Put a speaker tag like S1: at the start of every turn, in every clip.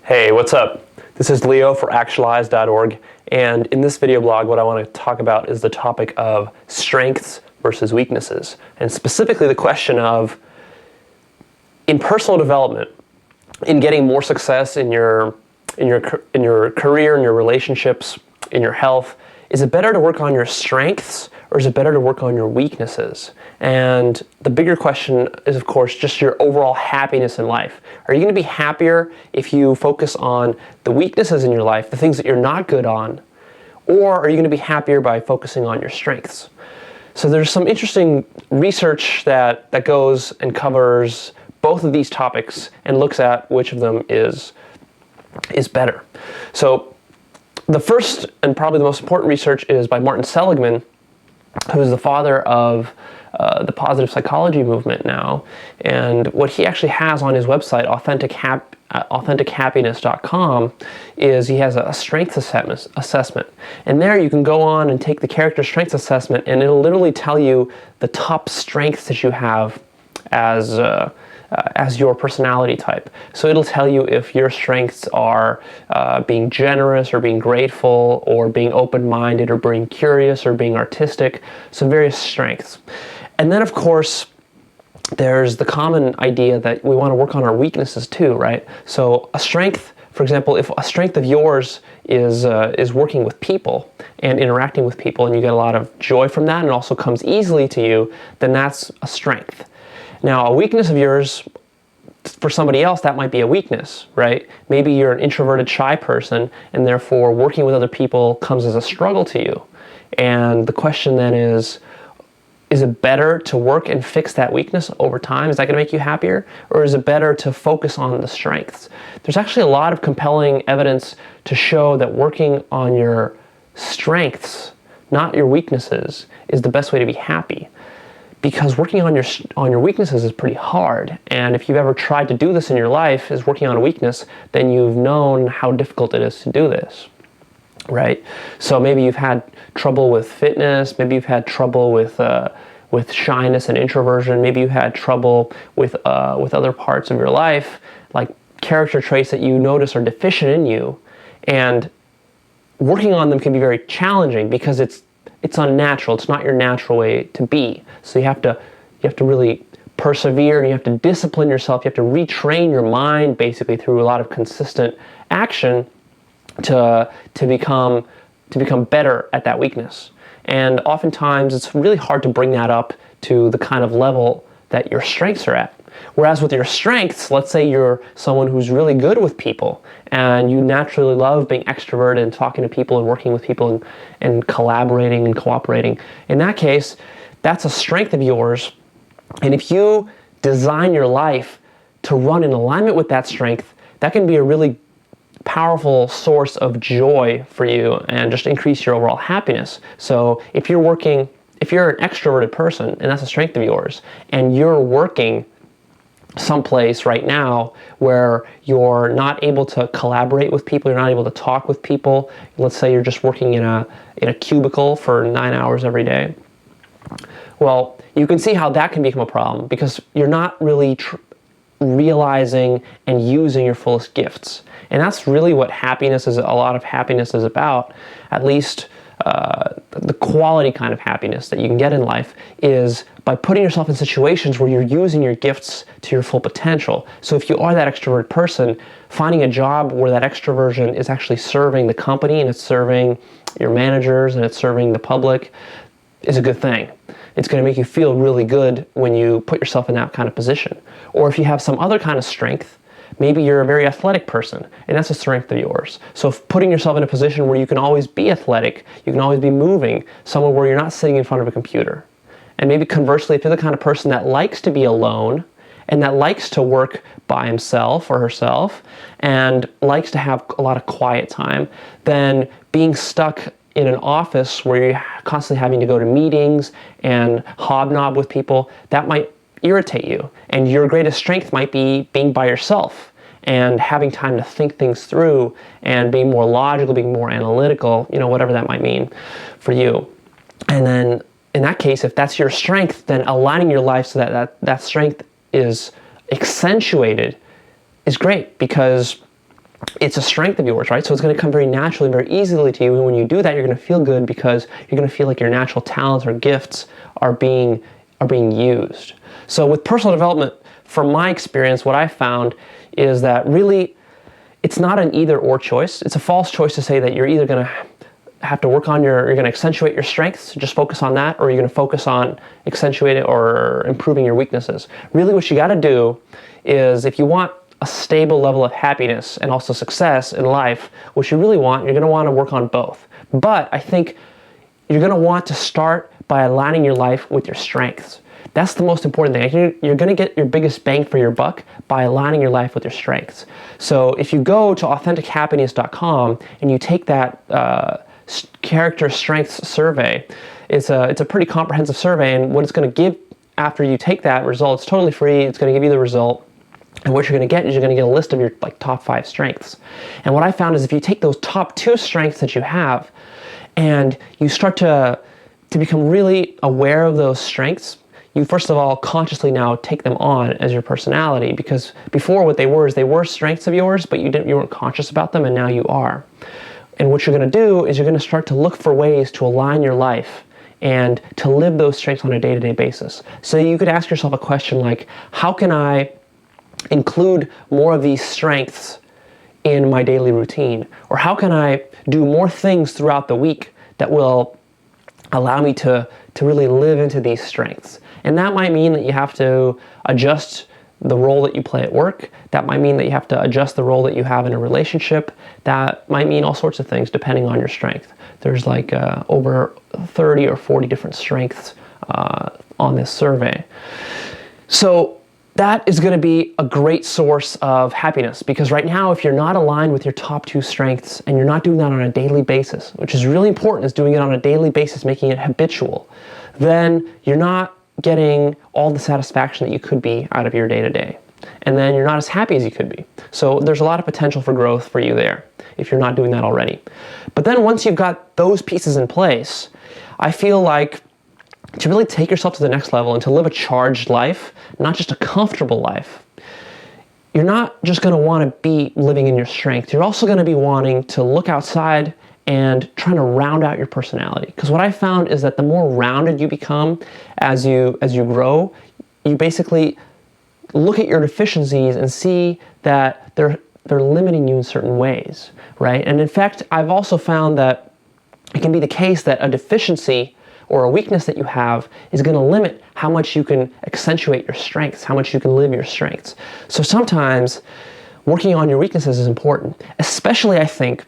S1: Hey, what's up? This is Leo for Actualized.org, and in this video blog what I want to talk about is the topic of strengths versus weaknesses, and specifically the question of, in personal development, in getting more success in your career, in your relationships, in your health, is it better to work on your strengths or is it better to work on your weaknesses? And the bigger question is, of course, just your overall happiness in life. Are you going to be happier if you focus on the weaknesses in your life, the things that you're not good on, or are you going to be happier by focusing on your strengths? So there's some interesting research that goes and covers both of these topics and looks at which of them is better. So the first and probably the most important research is by Martin Seligman, who is the father of the positive psychology movement now. And what he actually has on his website, authentichappiness.com, is he has a strengths assessment. And there you can go on and take the character strengths assessment, and it'll literally tell you the top strengths that you have as your personality type. So it'll tell you if your strengths are being generous or being grateful or being open-minded or being curious or being artistic, some various strengths. And then, of course, there's the common idea that we want to work on our weaknesses too, right? So a strength, for example, if a strength of yours is working with people and interacting with people, and you get a lot of joy from that and it also comes easily to you, then that's a strength. Now, a weakness of yours, for somebody else, that might be a weakness, right? Maybe you're an introverted, shy person, and therefore working with other people comes as a struggle to you. And the question then is it better to work and fix that weakness over time? Is that going to make you happier? Or is it better to focus on the strengths? There's actually a lot of compelling evidence to show that working on your strengths, not your weaknesses, is the best way to be happy. Because working on your weaknesses is pretty hard, and if you've ever tried to do this in your life, is working on a weakness, then you've known how difficult it is to do this, right? So maybe you've had trouble with fitness, maybe you've had trouble with shyness and introversion, maybe you've had trouble with other parts of your life, like character traits that you notice are deficient in you, and working on them can be very challenging because it's unnatural. It's not your natural way to be. So you have to really persevere, and you have to discipline yourself. You have to retrain your mind basically through a lot of consistent action to become better at that weakness. And oftentimes it's really hard to bring that up to the kind of level that your strengths are at. Whereas with your strengths, let's say you're someone who's really good with people and you naturally love being extroverted and talking to people and working with people and collaborating and cooperating. In that case, that's a strength of yours. And if you design your life to run in alignment with that strength, that can be a really powerful source of joy for you and just increase your overall happiness. So if you're an extroverted person and that's a strength of yours, and you're working someplace right now where you're not able to collaborate with people, you're not able to talk with people, let's say you're just working in a cubicle for 9 hours every day, well, you can see how that can become a problem because you're not really realizing and using your fullest gifts. And that's really what a lot of happiness is about, at least the quality kind of happiness that you can get in life is by putting yourself in situations where you're using your gifts to your full potential. So if you are that extroverted person, finding a job where that extroversion is actually serving the company and it's serving your managers and it's serving the public is a good thing. It's going to make you feel really good when you put yourself in that kind of position. Or if you have some other kind of strength, maybe you're a very athletic person, and that's a strength of yours. So putting yourself in a position where you can always be athletic, you can always be moving, somewhere where you're not sitting in front of a computer. And maybe conversely, if you're the kind of person that likes to be alone, and that likes to work by himself or herself, and likes to have a lot of quiet time, then being stuck in an office where you're constantly having to go to meetings and hobnob with people, that might irritate you. And your greatest strength might be being by yourself and having time to think things through and being more logical, being more analytical, whatever that might mean for you. And then in that case, if that's your strength, then aligning your life so that strength is accentuated is great, because it's a strength of yours, right? So it's going to come very naturally, very easily to you. And when you do that, you're going to feel good because you're going to feel like your natural talents or gifts are being used. So with personal development, from my experience, what I found is that really it's not an either or choice. It's a false choice to say that you're either going to have to work on you're going to accentuate your strengths, just focus on that, or you're going to focus on accentuating or improving your weaknesses. Really what you got to do is, if you want a stable level of happiness and also success in life, what you really want, you're going to want to work on both. But I think you're going to want to start by aligning your life with your strengths. That's the most important thing. You're going to get your biggest bang for your buck by aligning your life with your strengths. So if you go to AuthenticHappiness.com and you take that character strengths survey, it's a pretty comprehensive survey, and what it's going to give after you take that result, it's totally free. It's going to give you the result. And what you're going to get is you're going to get a list of your top 5 strengths. And what I found is if you take those top 2 strengths that you have and you start to become really aware of those strengths, you first of all consciously now take them on as your personality, because before what they were is they were strengths of yours, but you weren't conscious about them, and now you are. And what you're going to do is you're going to start to look for ways to align your life and to live those strengths on a day-to-day basis. So you could ask yourself a question like, how can I include more of these strengths in my daily routine? Or how can I do more things throughout the week that will allow me to really live into these strengths? And that might mean that you have to adjust the role that you play at work. That might mean that you have to adjust the role that you have in a relationship. That might mean all sorts of things depending on your strength. There's like over 30 or 40 different strengths on this survey. So that is going to be a great source of happiness, because right now, if you're not aligned with your top 2 strengths and you're not doing that on a daily basis, which is really important, is doing it on a daily basis, making it habitual, then you're not getting all the satisfaction that you could be out of your day-to-day. And then you're not as happy as you could be. So there's a lot of potential for growth for you there if you're not doing that already. But then once you've got those pieces in place, I feel like to really take yourself to the next level and to live a charged life, not just a comfortable life, you're not just going to want to be living in your strength. You're also going to be wanting to look outside and trying to round out your personality. Because what I found is that the more rounded you become as you grow, you basically look at your deficiencies and see that they're limiting you in certain ways, right? And in fact, I've also found that it can be the case that a deficiency or a weakness that you have is going to limit how much you can accentuate your strengths, how much you can live your strengths. So sometimes working on your weaknesses is important, especially I think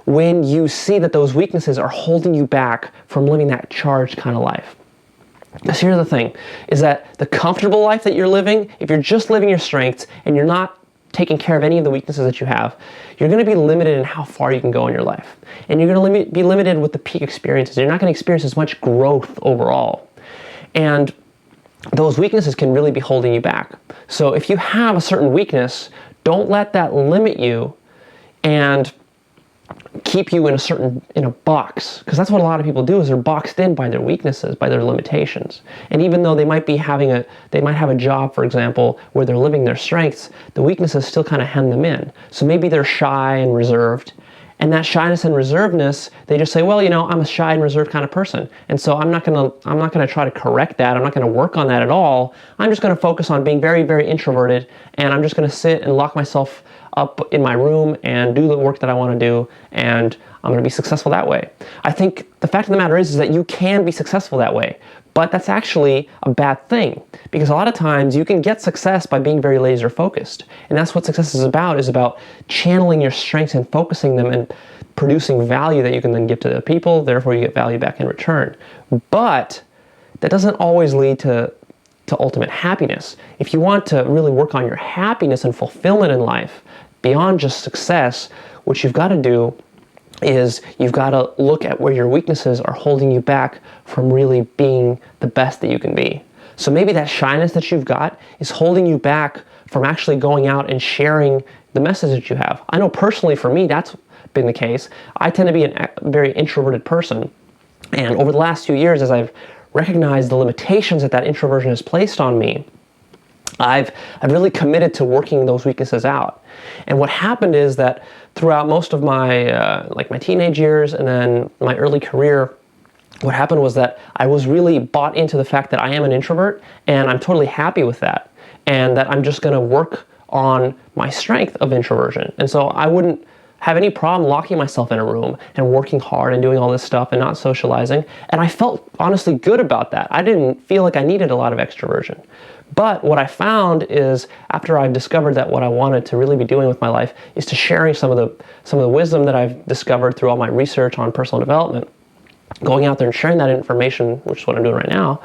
S1: when you see that those weaknesses are holding you back from living that charged kind of life. Because here's the thing, is that the comfortable life that you're living, if you're just living your strengths and you're not taking care of any of the weaknesses that you have, you're going to be limited in how far you can go in your life. And you're going to be limited with the peak experiences. You're not going to experience as much growth overall. And those weaknesses can really be holding you back. So if you have a certain weakness, don't let that limit you and keep you in a box, because that's what a lot of people do, is they're boxed in by their weaknesses, by their limitations. And even though they might have a job, for example, where they're living their strengths, the weaknesses still kind of hem them in. So maybe they're shy and reserved, and that shyness and reservedness, they just say, well, I'm a shy and reserved kind of person, and so I'm not going to try to correct that. I'm not going to work on that at all. I'm just going to focus on being very, very introverted, and I'm just going to sit and lock myself up in my room and do the work that I want to do, and I'm going to be successful that way. I think the fact of the matter is that you can be successful that way, but that's actually a bad thing, because a lot of times you can get success by being very laser focused, and that's what success is about channeling your strengths and focusing them and producing value that you can then give to the people, therefore you get value back in return. But that doesn't always lead to ultimate happiness. If you want to really work on your happiness and fulfillment in life, beyond just success, what you've got to do is you've got to look at where your weaknesses are holding you back from really being the best that you can be. So maybe that shyness that you've got is holding you back from actually going out and sharing the message that you have. I know personally for me, that's been the case. I tend to be a very introverted person. And over the last few years, as I've recognized the limitations that introversion has placed on me, I've really committed to working those weaknesses out. And what happened is that throughout most of my my teenage years and then my early career, what happened was that I was really bought into the fact that I am an introvert, and I'm totally happy with that, and that I'm just going to work on my strength of introversion. And so I wouldn't have any problem locking myself in a room and working hard and doing all this stuff and not socializing. And I felt honestly good about that. I didn't feel like I needed a lot of extroversion. But what I found is, after I've discovered that what I wanted to really be doing with my life is to sharing some of the wisdom that I've discovered through all my research on personal development, going out there and sharing that information, which is what I'm doing right now,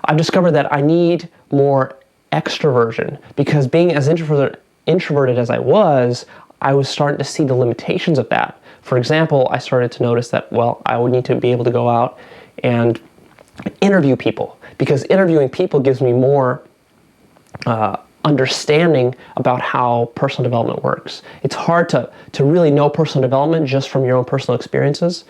S1: I've discovered that I need more extroversion, because being as introverted as I was starting to see the limitations of that. For example, I started to notice that, well, I would need to be able to go out and interview people, because interviewing people gives me more understanding about how personal development works. It's hard to really know personal development just from your own personal experiences,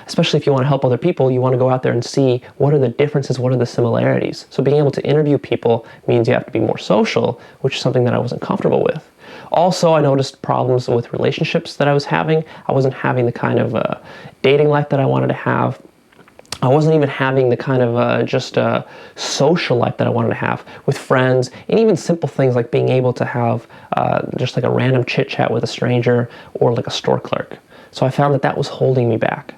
S1: especially if you want to help other people. You want to go out there and see what are the differences, what are the similarities. So being able to interview people means you have to be more social, which is something that I wasn't comfortable with. Also, I noticed problems with relationships that I was having. I wasn't having the kind of dating life that I wanted to have. I wasn't even having the kind of social life that I wanted to have with friends, and even simple things like being able to have just like a random chit chat with a stranger or like a store clerk. So I found that that was holding me back.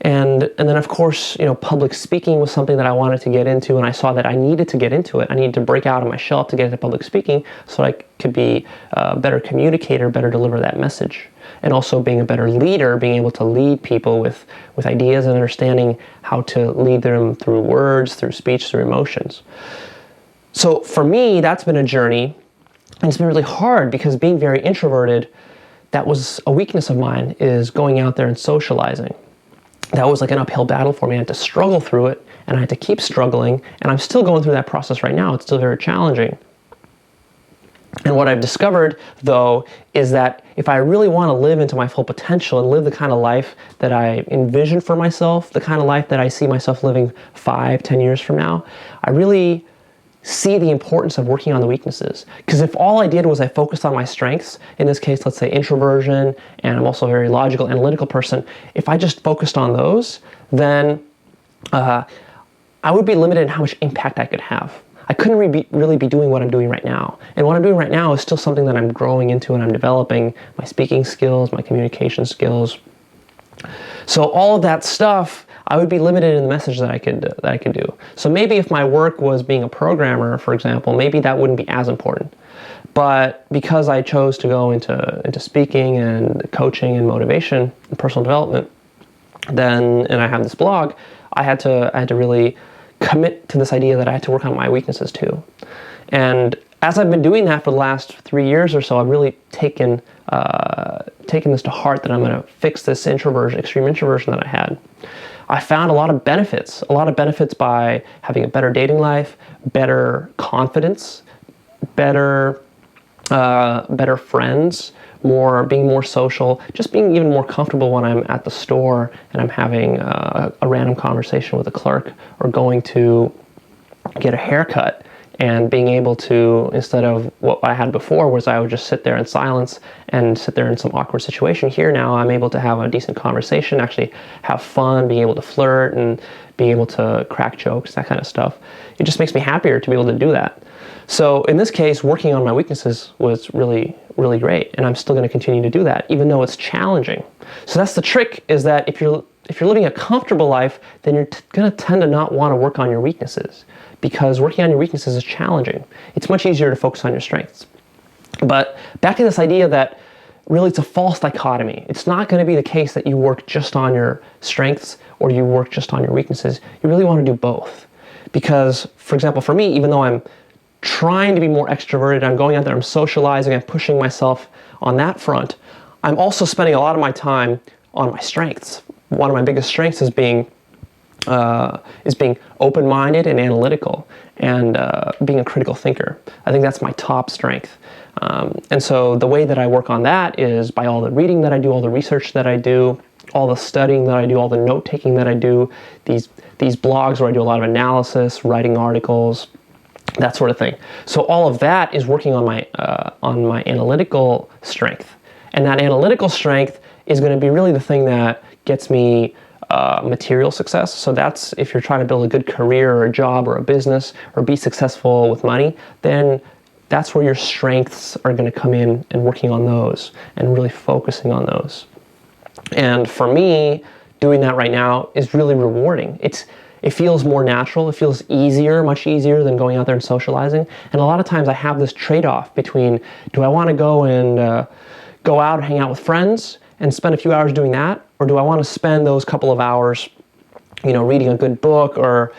S1: And then of course, public speaking was something that I wanted to get into, and I saw that I needed to get into it. I needed to break out of my shell to get into public speaking so I could be a better communicator, better deliver that message. And also being a better leader, being able to lead people with ideas and understanding how to lead them through words, through speech, through emotions. So for me, that's been a journey, and it's been really hard because being very introverted, that was a weakness of mine, is going out there and socializing. That was like an uphill battle for me. I had to struggle through it, and I had to keep struggling, and I'm still going through that process right now. It's still very challenging. And what I've discovered, though, is that if I really want to live into my full potential and live the kind of life that I envision for myself, the kind of life that I see myself living 5-10 years from now, I really see the importance of working on the weaknesses. Because if all I did was I focused on my strengths, in this case, let's say introversion, and I'm also a very logical, analytical person, if I just focused on those, then I would be limited in how much impact I could have. I couldn't really be doing what I'm doing right now. And what I'm doing right now is still something that I'm growing into, and I'm developing my speaking skills, my communication skills. So all of that stuff, I would be limited in the message that I could do. So maybe if my work was being a programmer, for example, maybe that wouldn't be as important. But because I chose to go into speaking and coaching and motivation and personal development, and I have this blog, I had to really commit to this idea that I had to work on my weaknesses too. And as I've been doing that for the last 3 years or so, I've really taken this to heart, that I'm going to fix this extreme introversion that I had. I found a lot of benefits by having a better dating life, better confidence, better friends, being more social, just being even more comfortable when I'm at the store and I'm having a random conversation with a clerk, or going to get a haircut, and being able to, instead of what I had before, was I would just sit there in silence and sit there in some awkward situation. Here now I'm able to have a decent conversation, actually have fun, being able to flirt and being able to crack jokes, that kind of stuff. It just makes me happier to be able to do that. So in this case, working on my weaknesses was really, really great, and I'm still going to continue to do that, even though it's challenging. So that's the trick, is that if you're living a comfortable life, then you're going to tend to not want to work on your weaknesses, because working on your weaknesses is challenging. It's much easier to focus on your strengths. But back to this idea that really it's a false dichotomy. It's not going to be the case that you work just on your strengths or you work just on your weaknesses. You really want to do both. Because, for example, for me, even though I'm trying to be more extroverted, I'm going out there, I'm socializing, I'm pushing myself on that front, I'm also spending a lot of my time on my strengths. One of my biggest strengths is being open-minded and analytical, and being a critical thinker. I think that's my top strength. And so the way that I work on that is by all the reading that I do, all the research that I do, all the studying that I do, all the note-taking that I do, these blogs where I do a lot of analysis, writing articles, that sort of thing. So all of that is working on my analytical strength. And that analytical strength is going to be really the thing that gets me material success. So that's if you're trying to build a good career or a job or a business or be successful with money, then that's where your strengths are going to come in, and working on those and really focusing on those. And for me, doing that right now is really rewarding. It feels more natural. It feels easier, much easier than going out there and socializing. And a lot of times I have this trade-off between, do I want to go and go out and hang out with friends and spend a few hours doing that, or do I want to spend those couple of hours, reading a good book or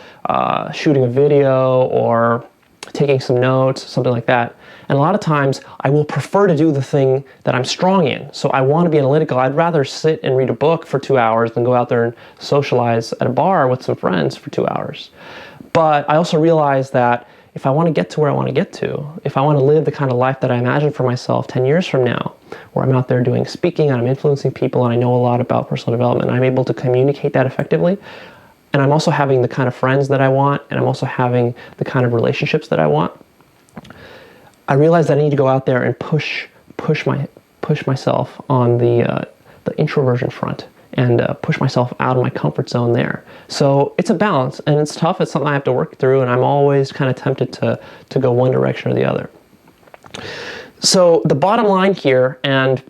S1: shooting a video or taking some notes, something like that. And a lot of times I will prefer to do the thing that I'm strong in. So I want to be analytical. I'd rather sit and read a book for 2 hours than go out there and socialize at a bar with some friends for 2 hours. But I also realize that if I want to get to where I want to get to, if I want to live the kind of life that I imagine for myself 10 years from now, where I'm out there doing speaking and I'm influencing people and I know a lot about personal development and I'm able to communicate that effectively, and I'm also having the kind of friends that I want, and I'm also having the kind of relationships that I want, I realize that I need to go out there and push myself on the introversion front and push myself out of my comfort zone there. So it's a balance, and it's tough. It's something I have to work through, and I'm always kind of tempted to go one direction or the other. So the bottom line here, and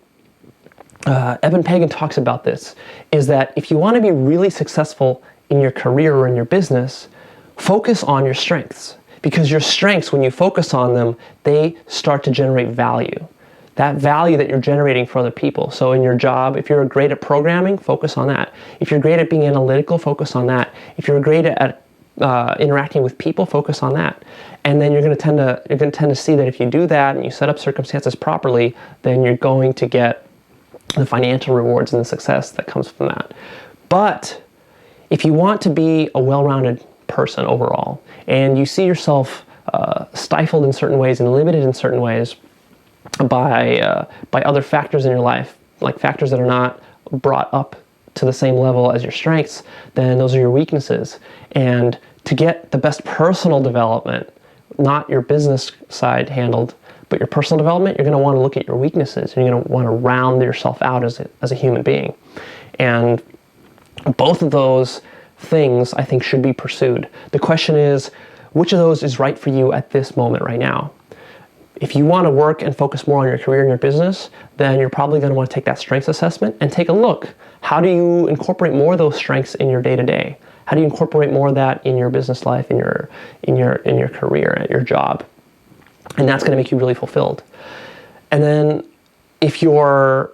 S1: Eben Pagan talks about this, is that if you want to be really successful in your career or in your business, focus on your strengths. Because your strengths, when you focus on them, they start to generate value. That value that you're generating for other people. So in your job, if you're great at programming, focus on that. If you're great at being analytical, focus on that. If you're great at interacting with people, focus on that. And then you're going to tend to see that if you do that and you set up circumstances properly, then you're going to get the financial rewards and the success that comes from that. But if you want to be a well-rounded person overall, and you see yourself stifled in certain ways and limited in certain ways by other factors in your life, like factors that are not brought up to the same level as your strengths, then those are your weaknesses. And to get the best personal development, not your business side handled, but your personal development, you're going to want to look at your weaknesses, and you're going to want to round yourself out as a human being. And both of those things, I think, should be pursued. The question is, which of those is right for you at this moment right now? If you want to work and focus more on your career and your business, then you're probably going to want to take that strengths assessment and take a look. How do you incorporate more of those strengths in your day-to-day? How do you incorporate more of that in your business life, in your career, at your job? And that's going to make you really fulfilled. And then if you're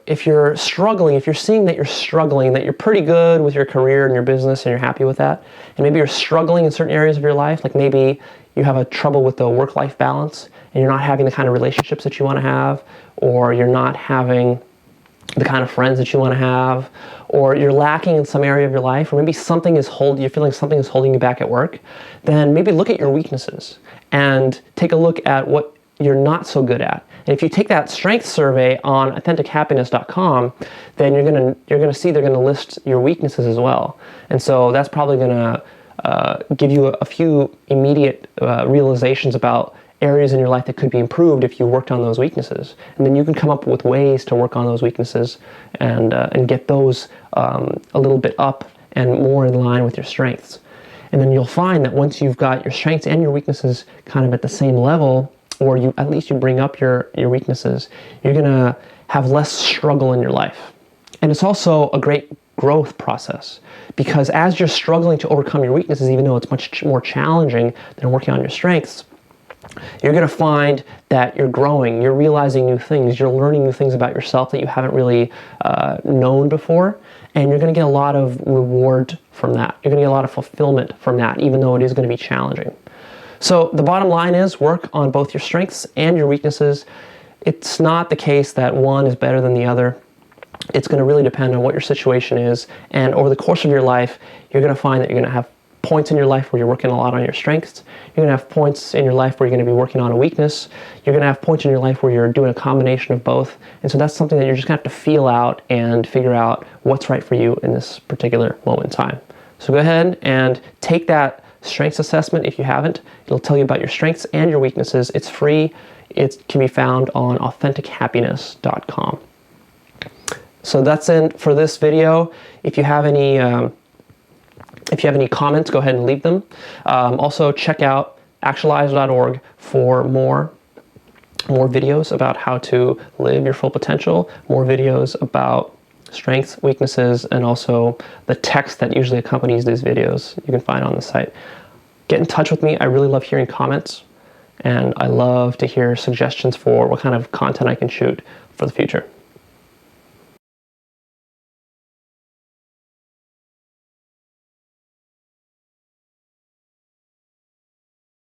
S1: struggling, if you're seeing that you're struggling, that you're pretty good with your career and your business and you're happy with that, and maybe you're struggling in certain areas of your life, like maybe you have a trouble with the work-life balance and you're not having the kind of relationships that you want to have, or you're not having the kind of friends that you want to have, or you're lacking in some area of your life, or maybe you're feeling something is holding you back at work, then maybe look at your weaknesses and take a look at what you're not so good at. And if you take that strength survey on AuthenticHappiness.com, then you're gonna see they're gonna list your weaknesses as well. And so that's probably gonna give you a few immediate realizations about areas in your life that could be improved if you worked on those weaknesses. And then you can come up with ways to work on those weaknesses and get those a little bit up and more in line with your strengths. And then you'll find that once you've got your strengths and your weaknesses kind of at the same level, or at least you bring up your weaknesses, you're gonna have less struggle in your life. And it's also a great growth process, because as you're struggling to overcome your weaknesses, even though it's much more challenging than working on your strengths, you're gonna find that you're growing, you're realizing new things, you're learning new things about yourself that you haven't really known before, and you're gonna get a lot of reward from that. You're gonna get a lot of fulfillment from that, even though it is gonna be challenging. So the bottom line is work on both your strengths and your weaknesses. It's not the case that one is better than the other. It's going to really depend on what your situation is. And over the course of your life, you're going to find that you're going to have points in your life where you're working a lot on your strengths. You're going to have points in your life where you're going to be working on a weakness. You're going to have points in your life where you're doing a combination of both. And so that's something that you're just going to have to feel out and figure out what's right for you in this particular moment in time. So go ahead and take that strengths assessment if you haven't. It'll tell you about your strengths and your weaknesses. It's free. It can be found on AuthenticHappiness.com. So that's it for this video. If you have any comments, go ahead and leave them. Also, check out Actualized.org for more videos about how to live your full potential, more videos about strengths, weaknesses, and also the text that usually accompanies these videos you can find on the site. Get in touch with me. I really love hearing comments, and I love to hear suggestions for what kind of content I can shoot for the future.